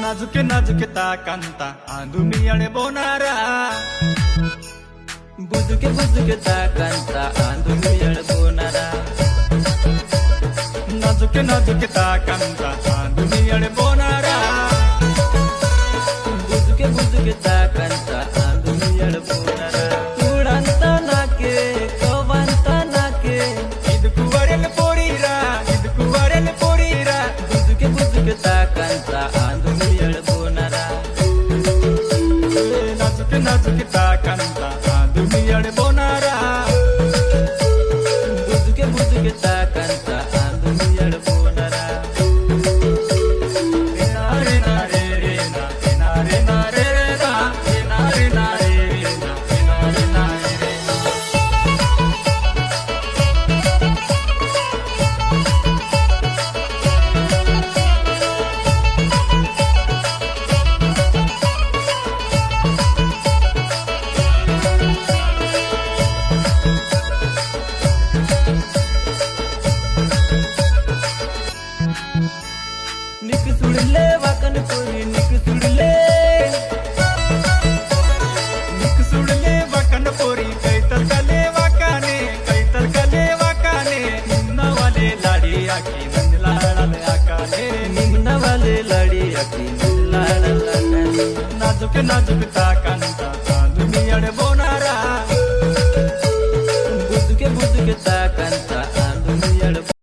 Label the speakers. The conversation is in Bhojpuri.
Speaker 1: नाजुके नाजुके ताकांता आंधुमियाळे बोनारा
Speaker 2: बुजुके बुजुके ताकांता आंधुमियाळ बोनारा
Speaker 1: नाजुके नाजुके ताकांता आंधुमियाळे बोनारा
Speaker 2: बुजुके बुजुके ताकांता आंधुमियाळ बोनारा तुडांता नाके कवांता नाके
Speaker 1: इदकु वरेल पोरीरा इदकु वरेल पोरीरा
Speaker 2: बुजुके बुजुके ताकांता आंधुमियाळ बोनारा
Speaker 1: नाजुके नाजुके ताकांता आंधुमियाळे बोनारा
Speaker 2: बुजुके बुजुके ताकांता आंधुमियाळ बोनारा
Speaker 1: रे ना रे रे ना रे ना रे ना रे रे ना रे ना रे ना रे रे ना रे ना रे ना रे रे
Speaker 2: निक सुडले वाकन पोरी निक सुडले
Speaker 1: निक सुडले वाकन पोरी कैतल कले वाकाने कैतल कले वाकाने निन्नवाले लाडी आखी नंदलाळाले आकाने
Speaker 2: निम्न वाले लड़ी अकी लाड़ लगाने
Speaker 1: नाजुक नाजुक ताकांता